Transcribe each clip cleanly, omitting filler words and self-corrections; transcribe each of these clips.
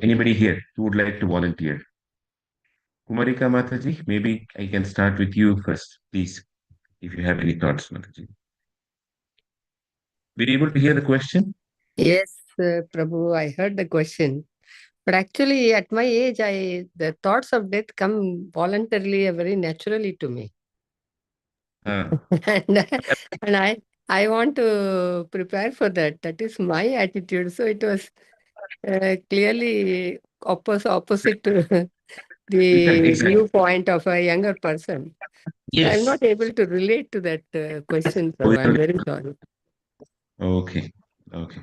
Anybody here who would like to volunteer? Kumarika Mataji, maybe I can start with you first, please, if you have any thoughts, Mataji. Were you able to hear the question? Yes, Prabhu, I heard the question. But actually, at my age, the thoughts of death come voluntarily, very naturally to me. Uh, and and I want to prepare for that. That is my attitude. So it was clearly opposite to the exactly. viewpoint of a younger person. So I'm Yes. not able to relate to that question, Oh, Prabhu. I'm very sorry. okay. Okay.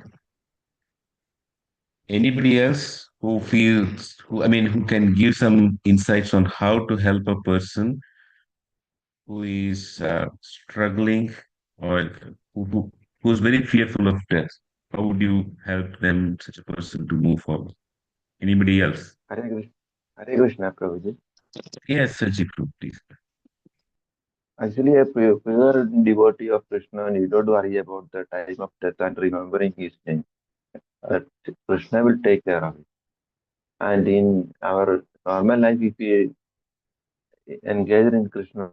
Anybody else who feels, who can give some insights on how to help a person who is struggling or who's very fearful of death? How would you help them, such a person, to move forward? Anybody else? Hare Krishna, Hare Krishna, Prabhuji. Yes, Sajid, please. Actually, a pure devotee of Krishna need not worry about the time of death and remembering his name. Uh, Krishna will take care of it. And in our normal life, if we engage in Krishna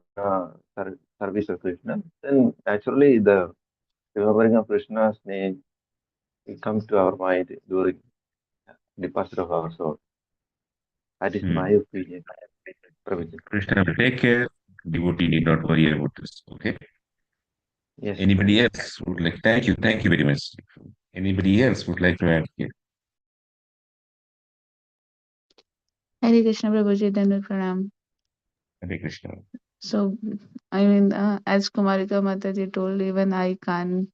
service of Krishna, then naturally the remembering of Krishna's name it comes to our mind during departure of our soul. That is my Hmm. opinion, Prabhuji. Krishna will take care. Devotee need not worry about this. Okay. Yes, Anybody Prabhuji. else would like? Thank you very much. Anybody else would like to add here? Hare Krishna Prabhuji, Dandavat Pranam. Hare Krishna. So, as Kumarika Mataji told, even I can't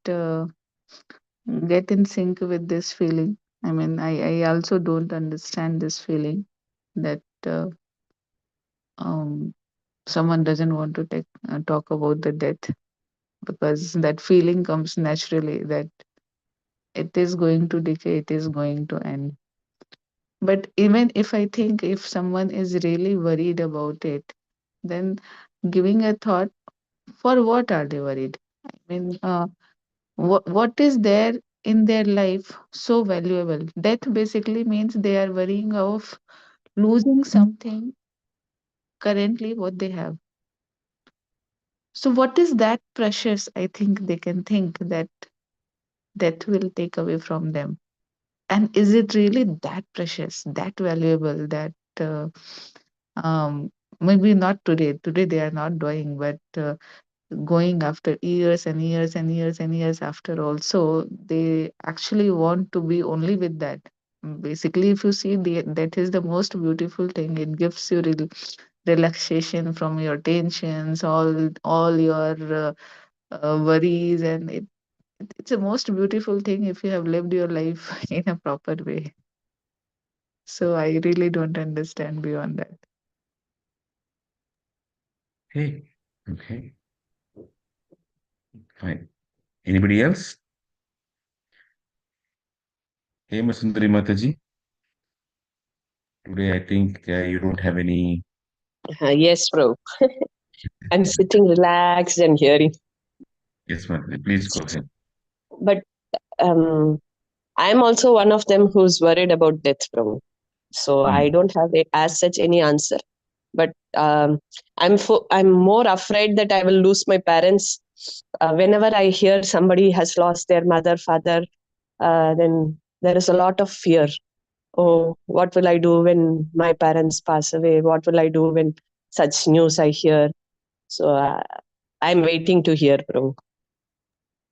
get in sync with this feeling. I also don't understand this feeling that um, someone doesn't want to talk about the death, because that feeling comes naturally that it is going to decay, it is going to end. But even if I think if someone is really worried about it, then giving a thought, for what are they worried? I mean, what is there in their life so valuable? Death basically means they are worrying of losing something currently what they have. So, what is that precious? I think they can think that death will take away from them. And is it really that precious, that valuable, that um, maybe not today? Today they are not doing, but going after years and years and years and years after also, they actually want to be only with that. Basically, if you see, that is the most beautiful thing. It gives you relaxation from your tensions, all your worries, and it's a most beautiful thing if you have lived your life in a proper way. So I really don't understand beyond that. Okay. Okay. Fine. Anybody else? Hey, Masundari Mataji. Today, I think you don't have any. Yes, bro. I'm sitting relaxed and hearing. Yes, Mataji. Please go ahead. But I'm also one of them who's worried about death, bro. So I don't have as such any answer. But I'm more afraid that I will lose my parents. Whenever I hear somebody has lost their mother, father, then there is a lot of fear. Oh, what will I do when my parents pass away? What will I do when such news I hear? So I'm waiting to hear, bro.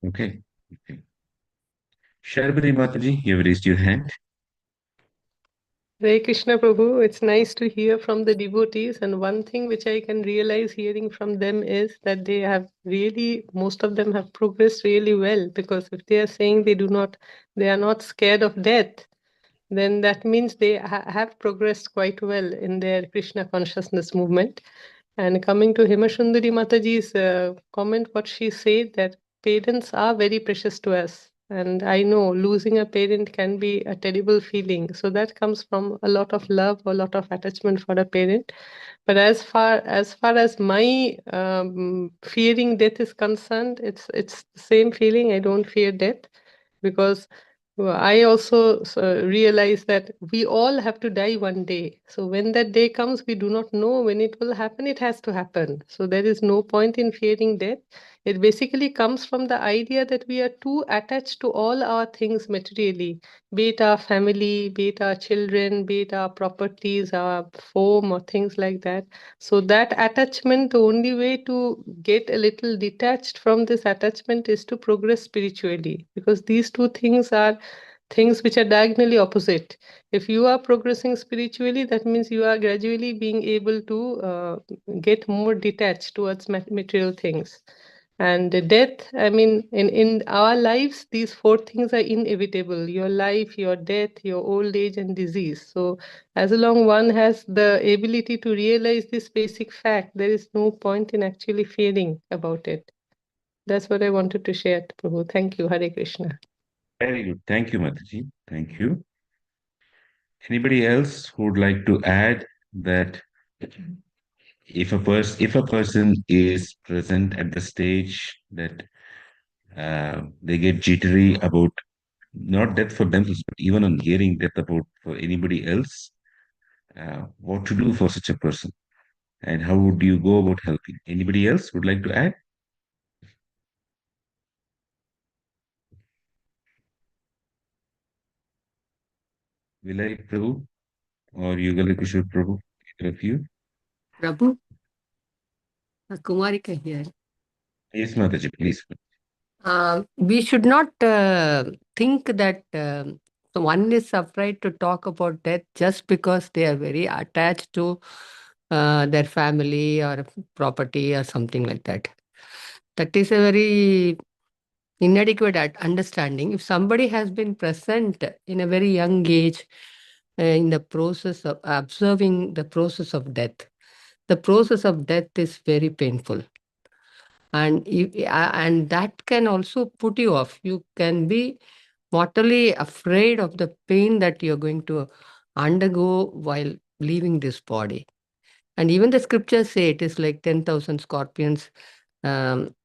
Okay. Okay. Sharbari Mataji, you have raised your hand. Hare Krishna Prabhu, it's nice to hear from the devotees. And one thing which I can realize hearing from them is that they have really, most of them have progressed really well. Because if they are saying they are not scared of death, then that means they have progressed quite well in their Krishna consciousness movement. And coming to Himashundari Mataji's comment, what she said, that parents are very precious to us. And I know losing a parent can be a terrible feeling. So that comes from a lot of love, a lot of attachment for a parent. But as my fearing death is concerned, it's the same feeling. I don't fear death because Well, I also realize that we all have to die one day. So when that day comes, we do not know when it will happen. It has to happen. So there is no point in fearing death. It basically comes from the idea that we are too attached to all our things materially, be it our family, be it our children, be it our properties, our home, or things like that. So that attachment, the only way to get a little detached from this attachment is to progress spiritually, because these two things are things which are diagonally opposite. If you are progressing spiritually, that means you are gradually being able to get more detached towards material things. And the death, I mean, in our lives, these four things are inevitable: your life, your death, your old age, and disease. So, as long one has the ability to realize this basic fact, there is no point in actually fearing about it. That's what I wanted to share, Prabhu. Thank you. Hare Krishna. Very good. Thank you, Mataji. Thank you. Anybody else who would like to add that if a person is present at the stage that they get jittery about not death for themselves, but even on hearing death about for anybody else, what to do for such a person, and how would you go about helping? Anybody else would like to add? Vilay Prabhu or Yugal Kishore Prabhu, either of you? Prabhu, Kumarika here. Yes, Mataji, please. We should not think that one is afraid to talk about death just because they are very attached to their family or property or something like that. That is a very inadequate understanding. If somebody has been present in a very young age in the process of observing the process of death, the process of death is very painful. And that can also put you off. You can be mortally afraid of the pain that you're going to undergo while leaving this body. And even the scriptures say it is like 10,000 scorpions um,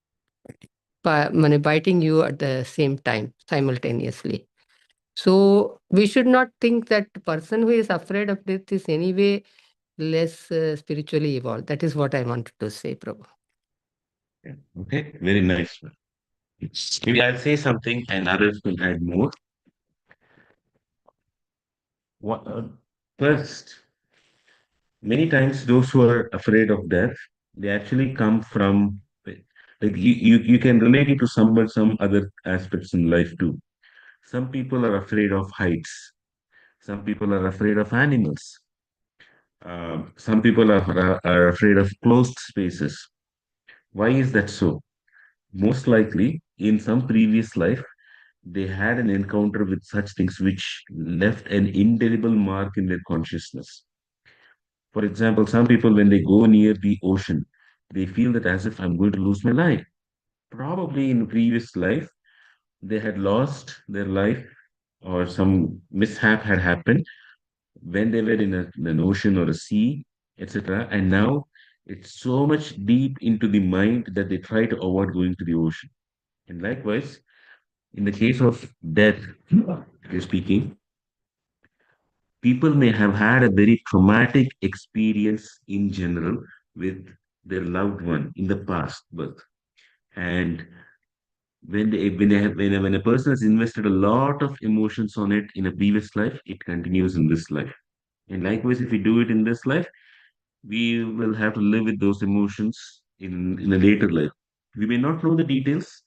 biting you at the same time, simultaneously. So we should not think that the person who is afraid of death is anyway less spiritually evolved. That is what I wanted to say, Prabhu. Yeah. Okay, very nice. Maybe I'll say something and others will add more. What, first, many times those who are afraid of death, they actually come from like you can relate it to some other aspects in life too. Some people are afraid of heights. Some people are afraid of animals. Some people are afraid of closed spaces. Why is that so? Most likely, in some previous life, they had an encounter with such things which left an indelible mark in their consciousness. For example, some people, when they go near the ocean, they feel that as if I'm going to lose my life. Probably in previous life, they had lost their life or some mishap had happened when they were in an ocean or a sea, etc. And now it's so much deep into the mind that they try to avoid going to the ocean. And likewise, in the case of death, speaking, people may have had a very traumatic experience in general with their loved one in the past birth. And when a person has invested a lot of emotions on it in a previous life, it continues in this life. And likewise, if we do it in this life, we will have to live with those emotions in a later life. We may not know the details,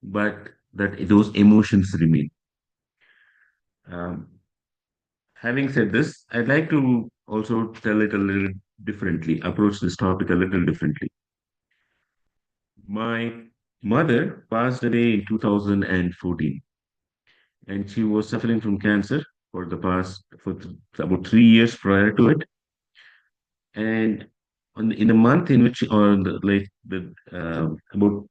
but that those emotions remain. Um, Having said this, I'd like to also tell it a little differently, approach this topic a little differently. My mother passed away in 2014, and she was suffering from cancer for about 3 years prior to it. And in the month in which, or the, like the about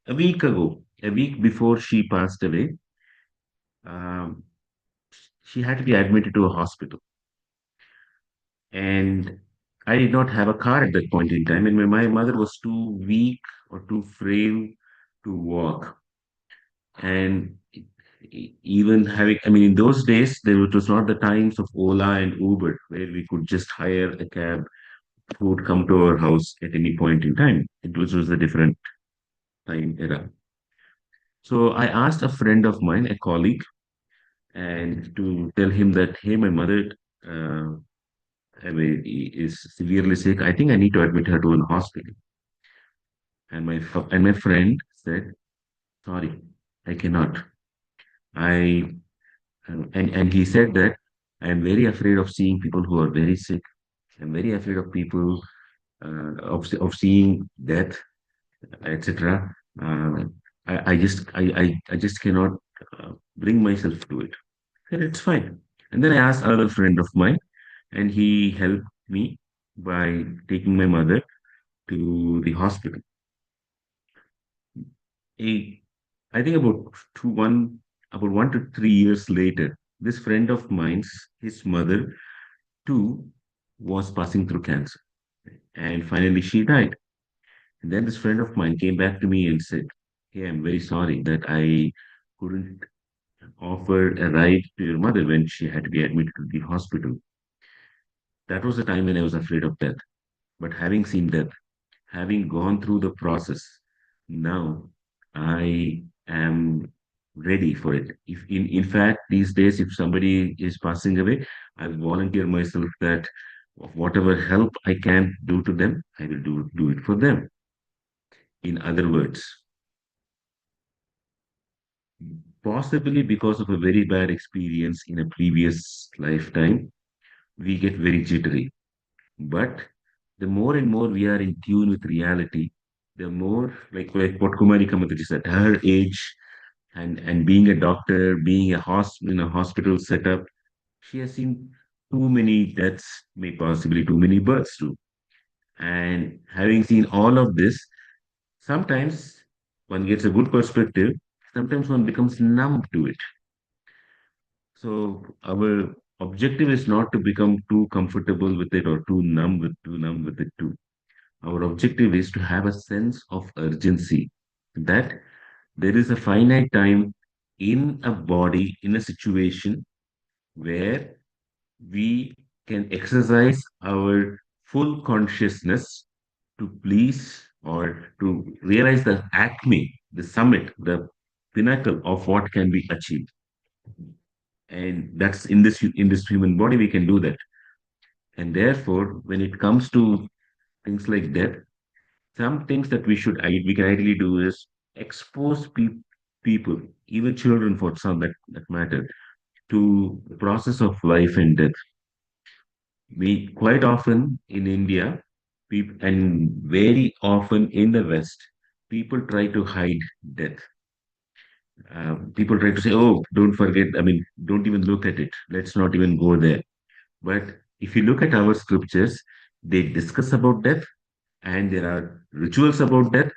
a week ago, a week before she passed away, um, she had to be admitted to a hospital. And I did not have a car at that point in time, and my mother was too weak or too frail to walk. And even having, I mean, in those days, it was not the times of Ola and Uber where we could just hire a cab who would come to our house at any point in time. It was a different time era. So I asked a friend of mine, a colleague, and to tell him that, hey, my mother uh, I mean, is severely sick. I think I need to admit her to an hospital. And my friend said, sorry, I cannot. I and he said that I am very afraid of seeing people who are very sick. I'm very afraid of people of seeing death, etc. Uh, I just cannot bring myself to it. And it's fine. And then I asked another friend of mine, and he helped me by taking my mother to the hospital. A, I think about 1 to 3 years later, this friend of mine's, his mother too, was passing through cancer, and finally she died. And then this friend of mine came back to me and said, "Hey, I'm very sorry that I couldn't offer a ride to your mother when she had to be admitted to the hospital. That was the time when I was afraid of death. But having seen death, having gone through the process, now I am ready for it. If in fact these days, if somebody is passing away, I volunteer myself that of whatever help I can do to them, I will do it for them. In other words, possibly because of a very bad experience in a previous lifetime, we get very jittery. But the more and more we are in tune with reality, the more, like what Kumari Kamataji said, her age and being a doctor, being in a hospital setup, she has seen too many deaths, may possibly too many births too. And having seen all of this, sometimes one gets a good perspective, sometimes one becomes numb to it. So our objective is not to become too comfortable with it or too numb with it too. Our objective is to have a sense of urgency that there is a finite time in a body, in a situation where we can exercise our full consciousness to please or to realize the acme, the summit, the pinnacle of what can be achieved. And that's in this human body, we can do that. And therefore, when it comes to things like that, some things that we can ideally do is expose people, even children for some that matter, to the process of life and death. We quite often in India, people, and very often in the West, people try to hide death. People try to say, "Oh, don't forget. I mean, don't even look at it. Let's not even go there." But if you look at our scriptures, they discuss about death, and there are rituals about death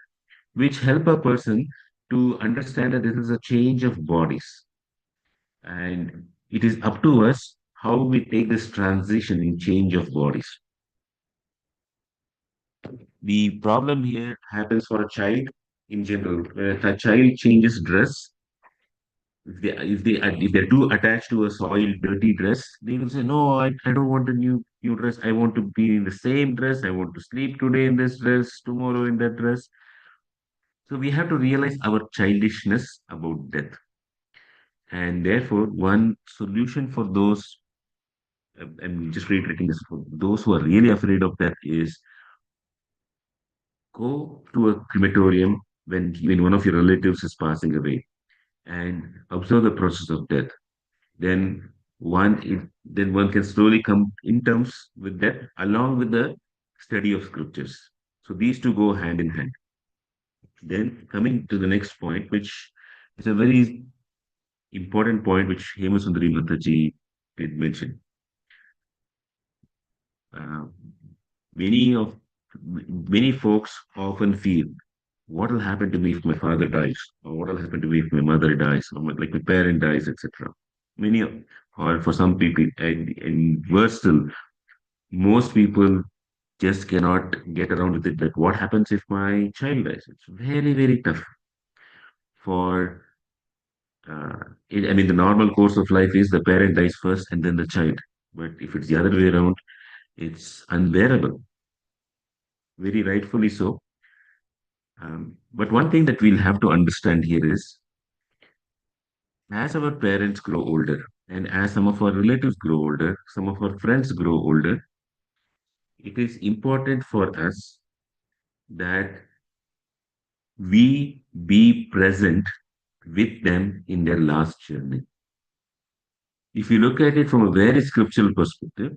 which help a person to understand that this is a change of bodies. And it is up to us how we take this transition in change of bodies. The problem here happens for a child in general. If a child changes dress, if they're too attached to a soiled, dirty dress, they will say, "No, I don't want a new dress. I want to be in the same dress. I want to sleep today in this dress, tomorrow in that dress." So we have to realize our childishness about death. And therefore, one solution for those, I'm just reiterating this, for those who are really afraid of death is go to a crematorium when one of your relatives is passing away and observe the process of death. Then then one can slowly come in terms with that along with the study of scriptures. So these two go hand in hand. Then coming to the next point, which is a very important point which Hemasundari Mataji did mention. Uh, many of many folks often feel, what will happen to me if my father dies, or what will happen to me if my mother dies, or like my parent dies, etc. Many, or for some people, and worse still, most people just cannot get around with it. That what happens if my child dies? It's very, very tough for Uh, I mean, the normal course of life is the parent dies first and then the child. But if it's the other way around, it's unbearable, very rightfully so. But one thing that we'll have to understand here is as our parents grow older, and as some of our relatives grow older, some of our friends grow older, it is important for us that we be present with them in their last journey. If you look at it from a very scriptural perspective,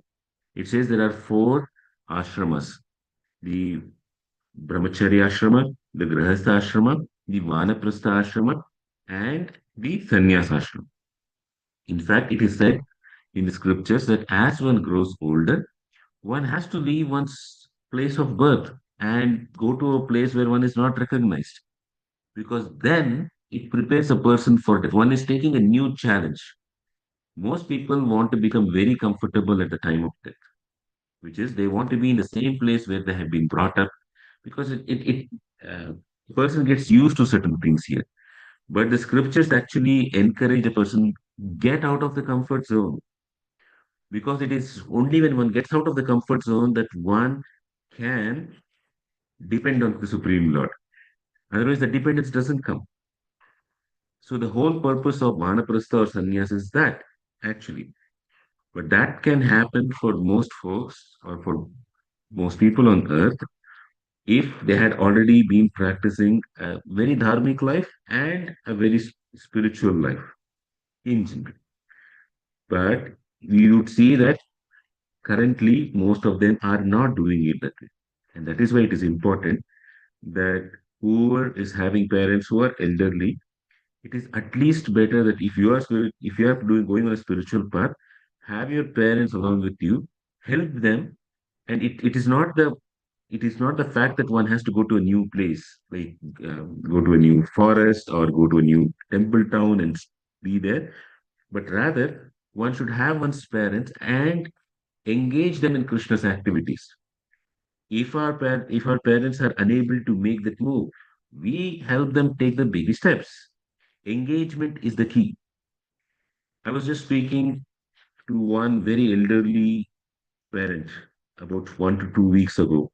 it says there are four ashramas: the Brahmacharya ashrama, the Grahastha ashrama, the Vanaprastha ashrama, and the Sannyas ashrama. In fact, it is said in the scriptures that as one grows older, one has to leave one's place of birth and go to a place where one is not recognized, because then it prepares a person for death. One is taking a new challenge. Most people want to become very comfortable at the time of death, which is they want to be in the same place where they have been brought up, because the person gets used to certain things here. But the scriptures actually encourage a person get out of the comfort zone, because it is only when one gets out of the comfort zone that one can depend on the Supreme Lord. Otherwise, the dependence doesn't come. So the whole purpose of Vanaprastha or sannyas is that actually. But that can happen for most folks or for most people on earth if they had already been practicing a very dharmic life and a very spiritual life in general. But we would see that currently most of them are not doing it that way. And that is why it is important that whoever is having parents who are elderly, it is at least better that if you are doing going on a spiritual path, have your parents along with you, help them, and it is not the fact that one has to go to a new place, like go to a new forest or go to a new temple town and be there, but rather one should have one's parents and engage them in Krishna's activities. If our parents are unable to make that move, we help them take the baby steps. Engagement is the key. I was just speaking to one very elderly parent about 1 to 2 weeks ago.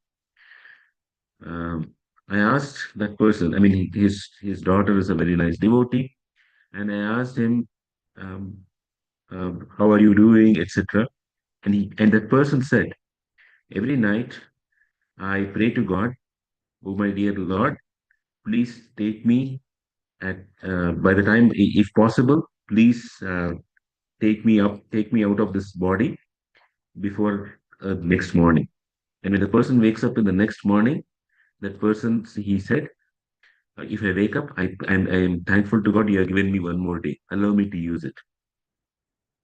Um, I asked that person, I mean, his daughter is a very nice devotee, and I asked him, um, how are you doing, etc. And that person said, every night I pray to God, oh my dear Lord, please take me at by the time, if possible, please take me out of this body before next morning. And when the person wakes up in the next morning, that person, he said, if I wake up, I am thankful to God you have given me one more day. Allow me to use it.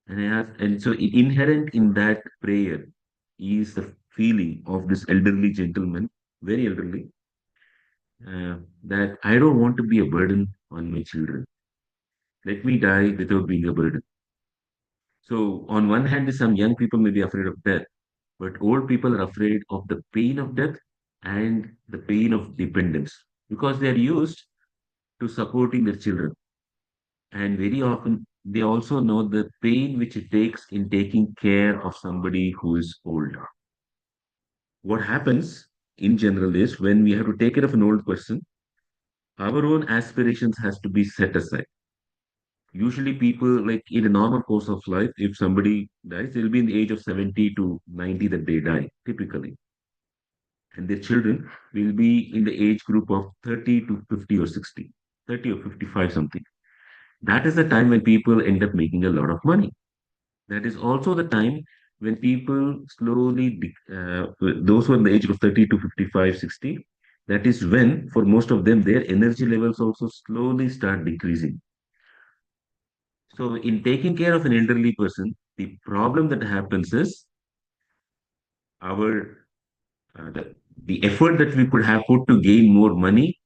And I asked, and so inherent in that prayer is the feeling of this elderly gentleman, very elderly, that I don't want to be a burden on my children. Let me die without being a burden. So, on one hand, some young people may be afraid of death, but old people are afraid of the pain of death and the pain of dependence because they are used to supporting their children. And very often, they also know the pain which it takes in taking care of somebody who is old. What happens in general is when we have to take care of an old person, our own aspirations has to be set aside. Usually, people like in a normal course of life, if somebody dies, they'll be in the age of 70 to 90 that they die, typically. And their children will be in the age group of 30 to 50 or 60, 30 or 55, something. That is the time when people end up making a lot of money. That is also the time when people those who are in the age of 30 to 55, 60, that is when, for most of them, their energy levels also slowly start decreasing. So, in taking care of an elderly person, the problem that happens is our the effort that we could have put to gain more money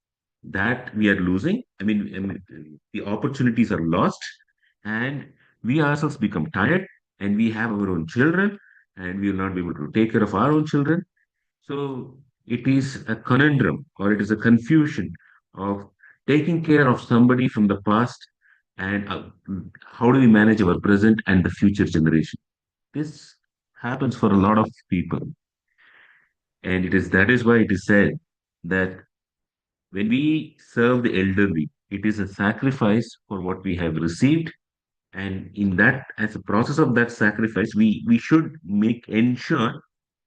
that we are losing. The opportunities are lost, and we ourselves become tired, and we have our own children, and we will not be able to take care of our own children. So it is a conundrum or it is a confusion of taking care of somebody from the past And how do we manage our present and the future generation? This happens for a lot of people. And that is why it is said that when we serve the elderly, it is a sacrifice for what we have received. And in that, as a process of that sacrifice, we should ensure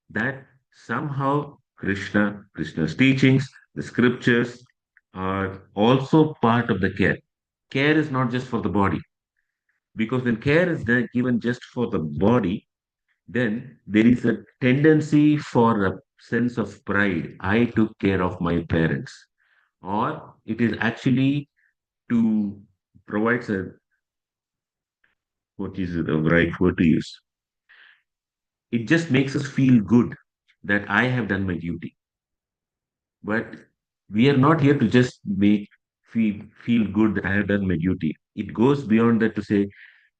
that somehow Krishna's teachings, the scriptures are also part of the care. Care is not just for the body, because when care is given just for the body, then there is a tendency for a sense of pride. I took care of my parents, or it is actually to provide what is the right word to use? It just makes us feel good that I have done my duty. But we are not here to just make feel good that I have done my duty. It goes beyond that to say,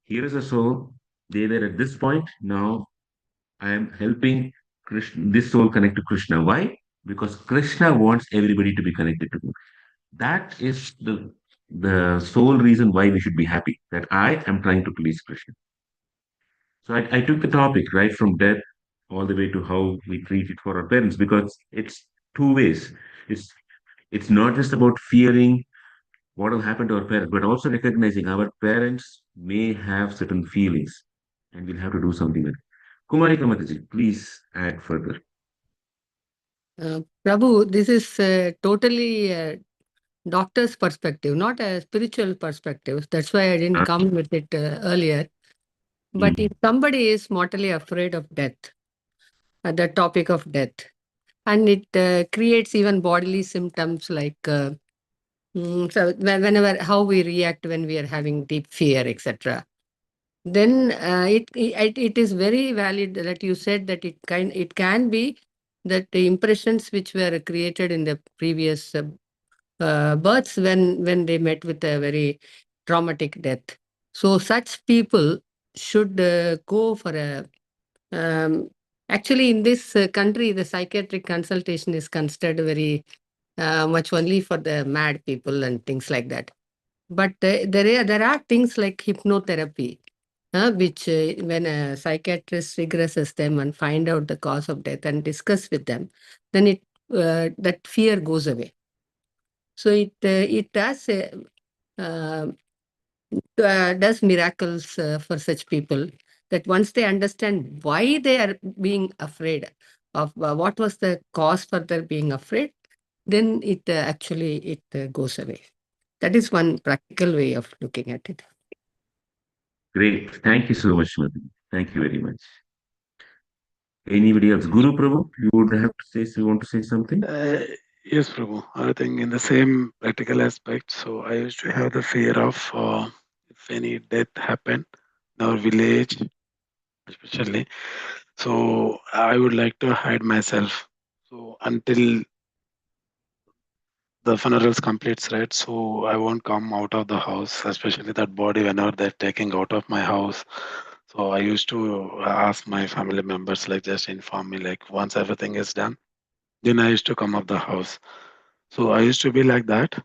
here is a soul, they were at this point, now I am helping this soul connect to Krishna. Why? Because Krishna wants everybody to be connected to him. That is the sole reason why we should be happy, that I am trying to please Krishna. So I took the topic right from death all the way to how we treat it for our parents, because it's two ways. It's it's not just about fearing what will happen to our parents, but also recognizing our parents may have certain feelings and we'll have to do something with it. Kumari Kamataji, please add further. Prabhu, this is totally doctor's perspective, not a spiritual perspective. That's why I didn't come with it earlier. But if somebody is mortally afraid of death, the topic of death, and it creates even bodily symptoms like so whenever how we react when we are having deep fear, etc. Then it is very valid that you said that it can be that the impressions which were created in the previous births when they met with a very traumatic death. So such people should go for a actually in this country the psychiatric consultation is considered very much only for the mad people and things like that. But there are things like hypnotherapy, which when a psychiatrist regresses them and find out the cause of death and discuss with them, then that fear goes away. So it does miracles for such people, that once they understand why they are being afraid of what was the cause for their being afraid, then it actually goes away. That is one practical way of looking at it. Great. Thank you so much, Madhu. Thank you very much. Anybody else? Guru Prabhu, you would have to say, you want to say something? Yes, Prabhu. I think in the same practical aspect. So I used to have the fear of if any death happened in our village, especially. So I would like to hide myself. So until the funerals completes, right? So I won't come out of the house, especially that body whenever they're taking out of my house. So I used to ask my family members, like just inform me, like once everything is done, then I used to come up the house. So I used to be like that.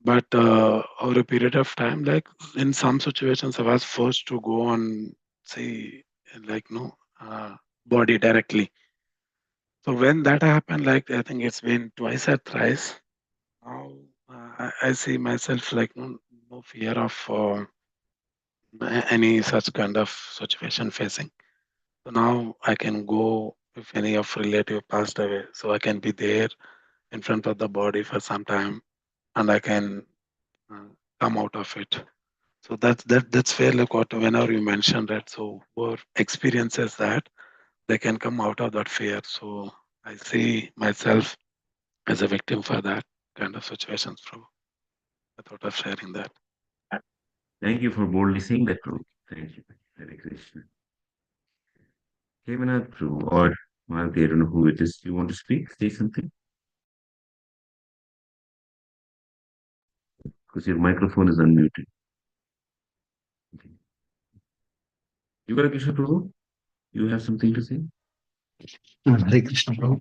But over a period of time, like in some situations, I was forced to go on, say, like no body directly. So when that happened, like I think it's been twice or thrice. Now I see myself like no fear of any such kind of situation facing. So now I can go if any of relative passed away, so I can be there in front of the body for some time, and I can come out of it. So that's where like what whenever you mentioned that, so who experiences that, they can come out of that fear. So I see myself as a victim for that kind of situations, bro. I thought of sharing that. Thank you for boldly saying that, Prabhu. Thank you. Hare Krishna. Hemanath Prabhu or Malti, I don't know who it is. You want to speak? Say something? Because your microphone is unmuted. Yugara Krishna Prabhu, you have something to say? Hare Krishna, Prabhu.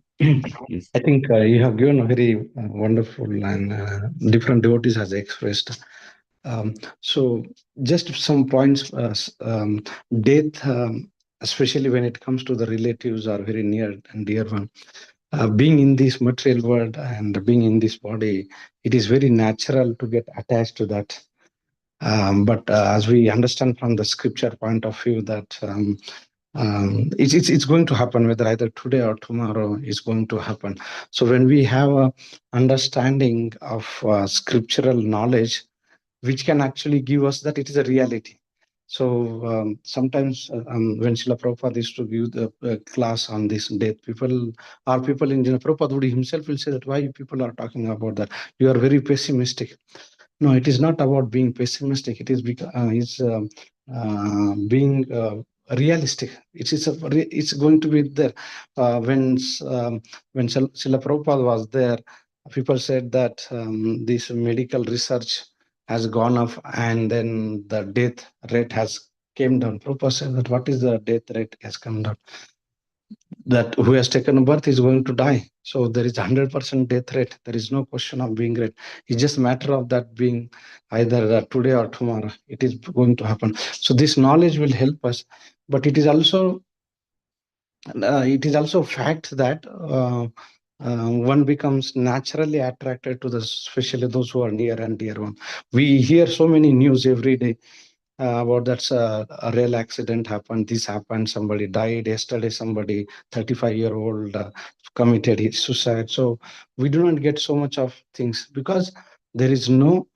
Yes. I think you have given a very wonderful and different devotees has expressed So just some points. Death, especially when it comes to the relatives, are very near and dear one. Being in this material world and being in this body, it is very natural to get attached to that. But as we understand from the scripture point of view, that it's going to happen, whether either today or tomorrow is going to happen. So when we have a understanding of scriptural knowledge, which can actually give us that it is a reality. So sometimes when Srila Prabhupada used to give the class on this death, people in Prabhupada would himself will say that why people are talking about that? You are very pessimistic. No, it is not about being pessimistic. It is being realistic. It's going to be there. When Srila Prabhupada was there, people said that this medical research has gone up and then the death rate has came down. Prabhupada said that what is the death rate has come down? That who has taken a birth is going to die. So there is 100% death rate. There is no question of being great. It's just a matter of that being either today or tomorrow. It is going to happen. So this knowledge will help us, but it is also fact that one becomes naturally attracted to the, especially those who are near and dear one. We hear so many news every day about that's a real accident happened, this happened, somebody died yesterday, somebody 35-year-old committed his suicide. So we do not get so much of things because there is no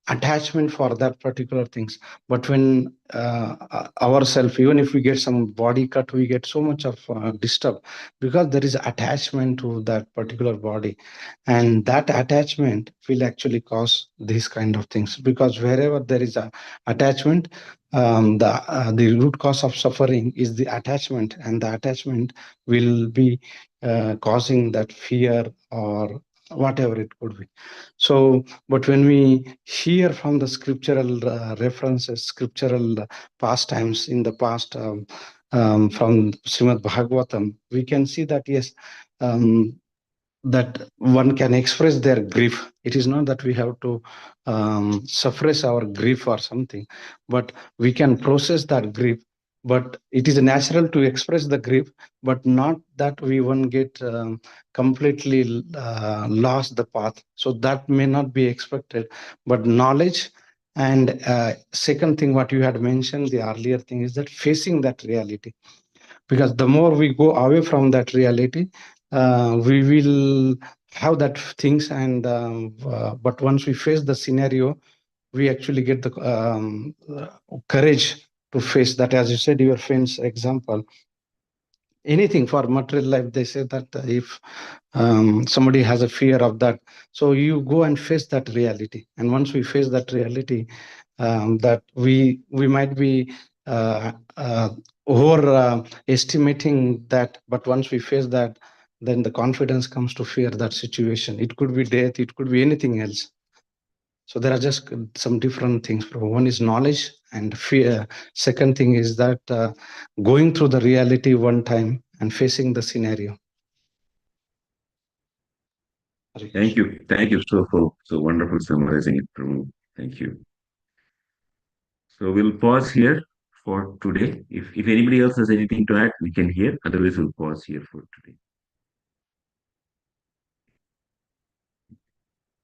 attachment for that particular things. But when ourselves, even if we get some body cut, we get so much of disturb because there is attachment to that particular body, and that attachment will actually cause these kind of things, because wherever there is a attachment, the root cause of suffering is the attachment, and the attachment will be causing that fear or whatever it could be. So but when we hear from the scriptural references, scriptural pastimes in the past, from Srimad Bhagavatam, we can see that yes, that one can express their grief. It is not that we have to suppress our grief or something, but we can process that grief. But it is natural to express the grief, but not that we won't get completely lost the path. So that may not be expected. But knowledge and second thing, what you had mentioned, the earlier thing is that facing that reality, because the more we go away from that reality, we will have that things, and but once we face the scenario, we actually get the courage to face that. As you said, your friend's example, anything for material life, they say that if somebody has a fear of that, so you go and face that reality. And once we face that reality, that we might be over estimating that, but once we face that, then the confidence comes to fear that situation. It could be death, it could be anything else. So there are just some different things. One is knowledge and fear. Second thing is that going through the reality one time and facing the scenario. Thank you. Thank you for so wonderful summarizing it, Prabhu. Thank you. So we'll pause here for today. If anybody else has anything to add, we can hear. Otherwise, we'll pause here for today.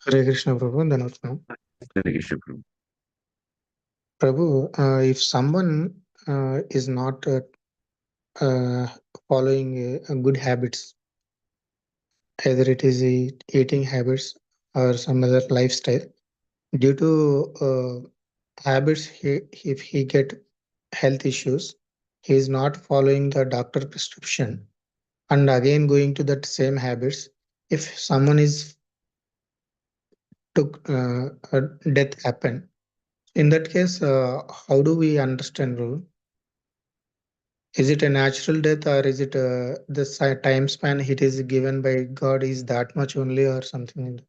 Hare Krishna Prabhu, Dhanatnam. Hare Krishna, Prabhu. Prabhu, if someone is not following good habits, either it is eating habits or some other lifestyle, due to habits, if he get health issues, he is not following the doctor prescription, and again going to that same habits. If someone is took a death happen, in that case, how do we understand, Prabhu? Is it a natural death, or is it the time span it is given by God is that much only, or something like that?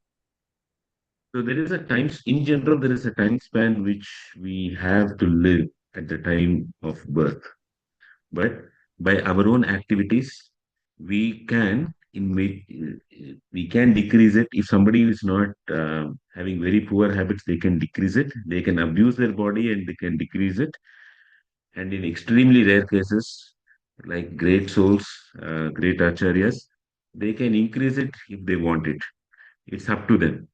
So there is a time, in general, there is a time span which we have to live at the time of birth. But by our own activities, we can we can decrease it. If somebody is not having very poor habits, they can decrease it. They can abuse their body and they can decrease it. And in extremely rare cases, like great souls, great acharyas, they can increase it if they want it. It's up to them.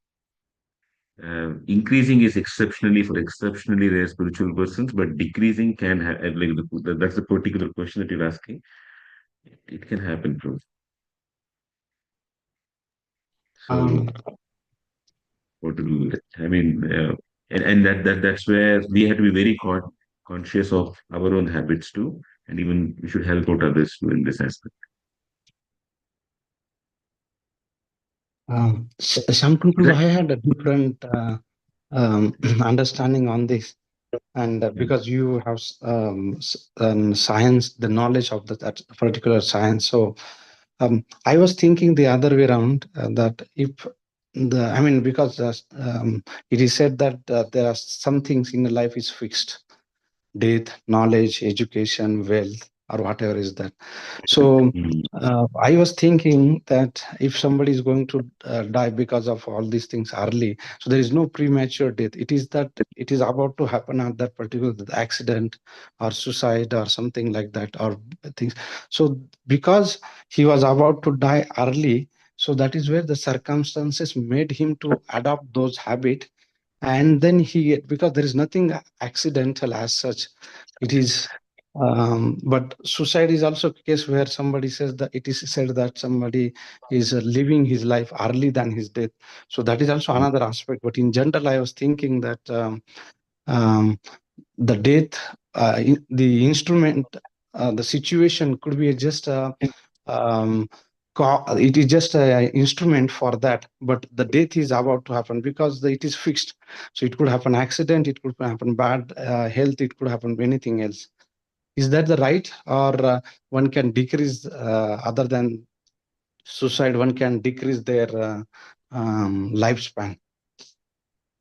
Increasing is exceptionally for exceptionally rare spiritual persons, but decreasing can have, like that's the particular question that you're asking. It can happen, bro. So Um, what to do with it? I mean, and that's where we have to be very conscious of our own habits too, and even we should help out others too in this aspect. Shamkun Prabhu, Right. I had a different understanding on this. And Yeah. because you have science, the knowledge of that particular science. So I was thinking the other way around, that if because it is said that there are some things in life is fixed: death, knowledge, education, wealth, or whatever is that. So Mm. I was thinking that if somebody is going to die because of all these things early, so there is no premature death. It is that it is about to happen at that particular accident or suicide or something like that, or things. So because he was about to die early, so that is where the circumstances made him to adopt those habits. And then because there is nothing accidental as such, it is but suicide is also a case where somebody says that it is said that somebody is living his life early than his death. So that is also another aspect. But in general, I was thinking that um, the death, the instrument, the situation could be just um, it is just an instrument for that, but the death is about to happen because it is fixed. So it could happen accident, it could happen bad health, it could happen anything else. Is that the right, or one can decrease other than suicide, one can decrease their lifespan?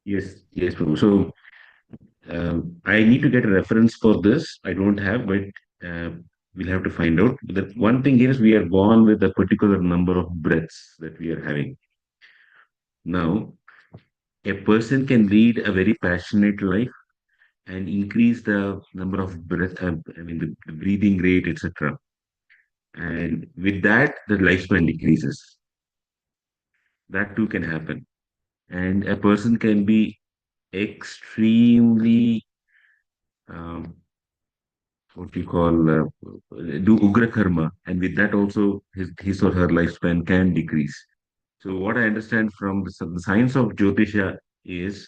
Yes, Prabhu. So I need to get a reference for this. I don't have, but uh, we'll have to find out. The one thing is we are born with a particular number of breaths that we are having. Now, a person can lead a very passionate life and increase the number of breath, the breathing rate, etc. And with that, the lifespan decreases. That too can happen. And a person can be extremely, um, what we call, do ugra karma. And with that also, his or her lifespan can decrease. So what I understand from the science of Jyotisha is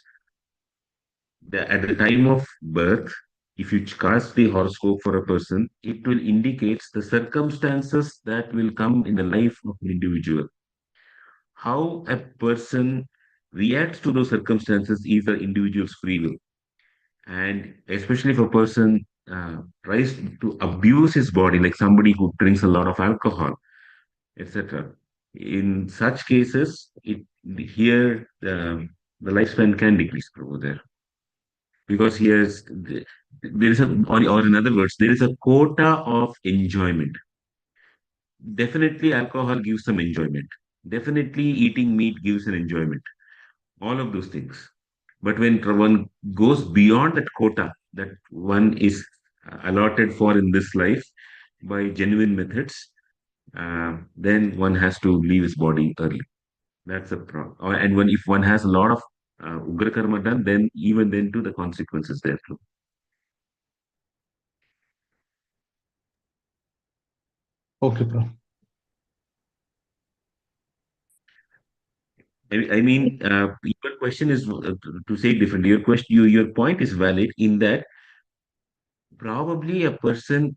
that at the time of birth, if you cast the horoscope for a person, it will indicate the circumstances that will come in the life of an individual. How a person reacts to those circumstances is the individual's free will. And especially if a person tries to abuse his body, like somebody who drinks a lot of alcohol, etc. In such cases, the lifespan can decrease over there because there is or in other words, there is a quota of enjoyment. Definitely, alcohol gives some enjoyment. Definitely, eating meat gives an enjoyment. All of those things. But when one goes beyond that quota that one is allotted for in this life by genuine methods, then one has to leave his body early. That's a problem. And if one has a lot of ugra karma done, then even then too the consequences there too. Okay, bro. Your question is to say it differently. Your point is valid in that probably a person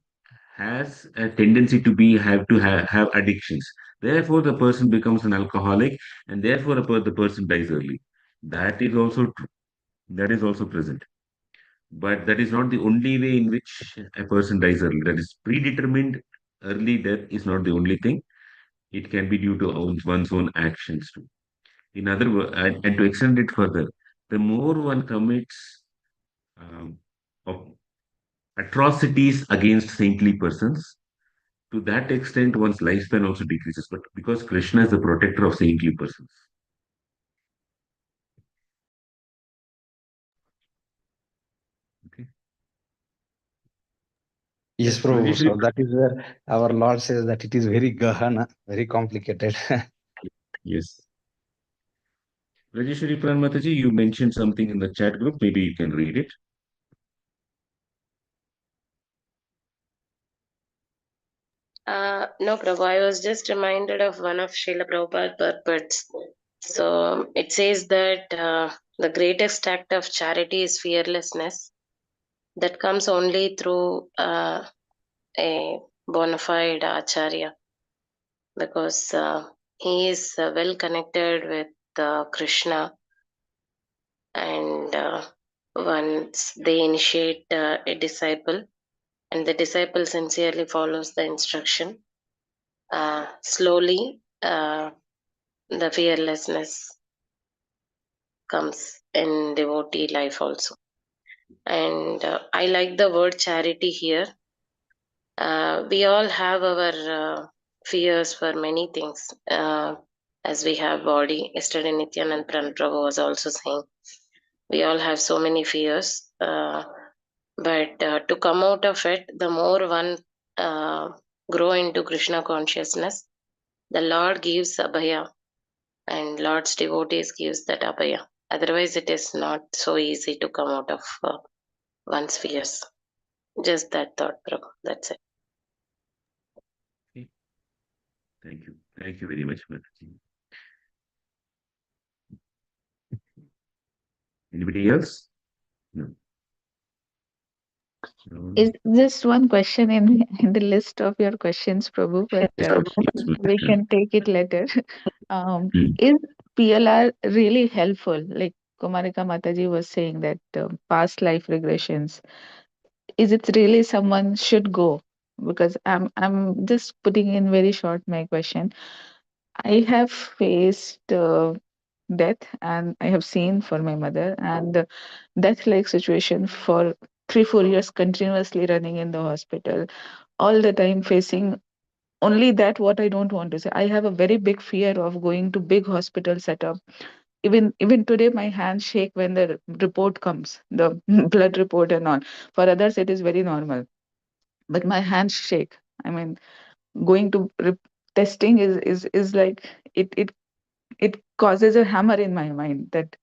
has a tendency to have addictions. Therefore, the person becomes an alcoholic, and therefore the person dies early. That is also true. That is also present. But that is not the only way in which a person dies early. That is predetermined early death is not the only thing. It can be due to one's own actions too. In other words, and to extend it further, the more one commits um, of atrocities against saintly persons, to that extent, one's lifespan also decreases. But because Krishna is the protector of saintly persons. Okay. Yes, Prabhu. Rajeshri, So that is where our Lord says that it is very gahana, very complicated. yes. Rajeshwari Pranmataji, you mentioned something in the chat group. Maybe you can read it. No, Prabhu, I was just reminded of one of Srila Prabhupada's purports. So it says that the greatest act of charity is fearlessness that comes only through a bona fide acharya, because he is well connected with Krishna, and once they initiate a disciple and the disciple sincerely follows the instruction, slowly the fearlessness comes in devotee life also. And I like the word charity here. We all have our fears for many things, as we have body. Yesterday Nityanand Prabhu was also saying we all have so many fears, but to come out of it, the more one grow into Krishna consciousness, the Lord gives abhaya, and Lord's devotees gives that abhaya. Otherwise, it is not so easy to come out of one's fears. Just that thought, Prabhu. That's it. Okay. Thank you. Thank you very much, Mataji. Anybody else? No. No. Is just one question in the list of your questions, Prabhu, but Yes, we Mataji. can take it later. Hmm. Is PLR really helpful? Like Kumarika Mataji was saying that past life regressions, is it really someone should go? Because I'm just putting in very short my question. I have faced death, and I have seen for my mother, and death like situation for 3 4 years continuously running in the hospital, all the time facing only that what I don't want to say. I have a very big fear of going to big hospital setup. Even today my hands shake when the report comes, the blood report and all. For others it is very normal, but my hands shake. I mean, going to testing is like it causes a hammer in my mind that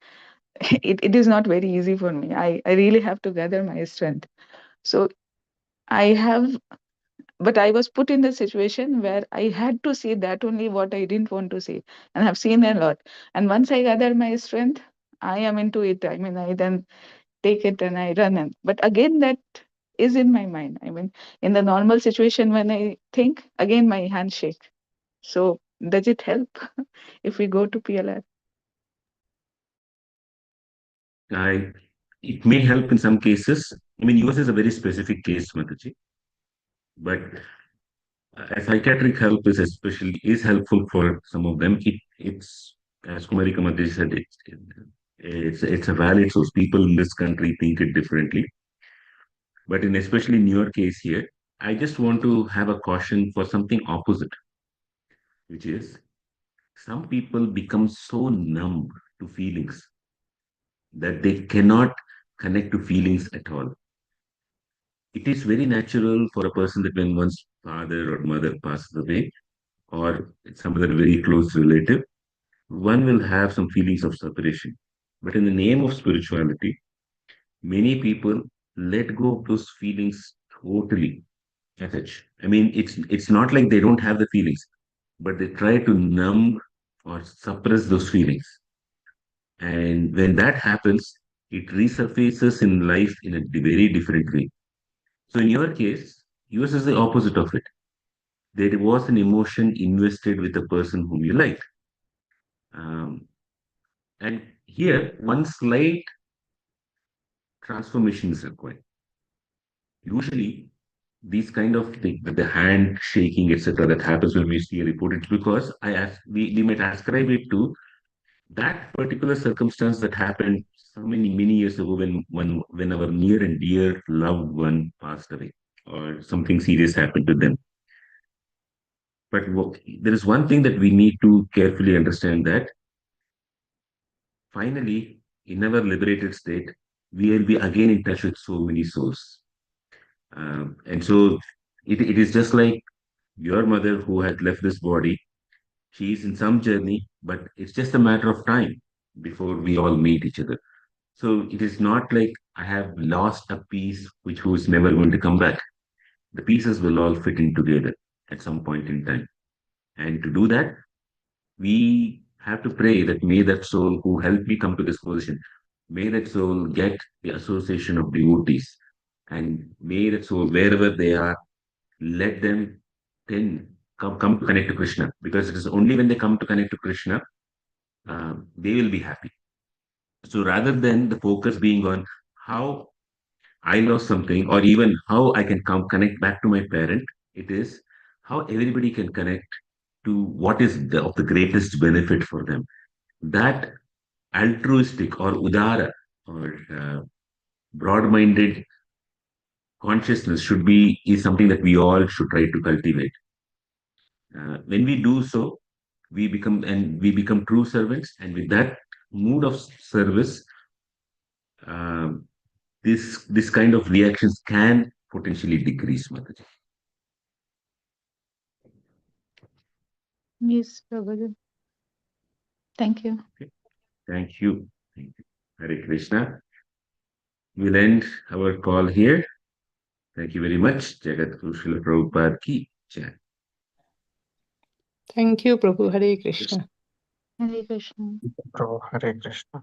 it is not very easy for me. I really have to gather my strength. So I have, but I was put in the situation where I had to see that only what I didn't want to see, and I've seen a lot. And once I gather my strength, I am into it. I mean, I then take it and I run. And but again, that is in my mind. I mean, in the normal situation, when I think, again my hands shake. So does it help if we go to PLR? It may help in some cases. I mean, yours is a very specific case, Mataji, but a psychiatric help is helpful for some of them. It's as Kumari Mataji said, it's a valid source. People in this country think it differently, but in especially in your case here, I just want to have a caution for something opposite, which is some people become so numb to feelings that they cannot connect to feelings at all. It is very natural for a person that when one's father or mother passes away, or some other very close relative, one will have some feelings of separation. But in the name of spirituality, many people let go of those feelings totally. As such. I mean, it's not like they don't have the feelings, but they try to numb or suppress those feelings. And when that happens, it resurfaces in life in a very different way. So in your case, yours is the opposite of it. There was an emotion invested with the person whom you liked. Um, and here, one slight transformation is required. Usually, these kind of things, the hand shaking, etc., that happens when we see a report, it's because we might ascribe it to that particular circumstance that happened so many years ago when our near and dear loved one passed away or something serious happened to them. But there is one thing that we need to carefully understand, that finally, in our liberated state, we will be again in touch with so many souls. And so it is just like your mother who had left this body. She is in some journey, but it's just a matter of time before we all meet each other. So it is not like I have lost a piece which who is never going to come back. The pieces will all fit in together at some point in time. And to do that, we have to pray that may that soul who helped me come to this position, may that soul get the association of devotees. And may that soul, wherever they are, let them then come to connect to Krishna. Because it is only when they come to connect to Krishna, they will be happy. So rather than the focus being on how I lost something, or even how I can come connect back to my parent, it is how everybody can connect to what is of the greatest benefit for them. That altruistic or udara or broad-minded consciousness is something that we all should try to cultivate. When we do so, we become true servants, and with that mood of service, um, this kind of reactions can potentially decrease, Mataji. Yes, Prabhuji. Thank you. Thank you. Thank you. Hare Krishna. We'll end our call here. Thank you very much. Jagat Guru Srila Prabhupada ki jai. Thank you, Prabhu. Hare Krishna. Hare Krishna. Hare Krishna.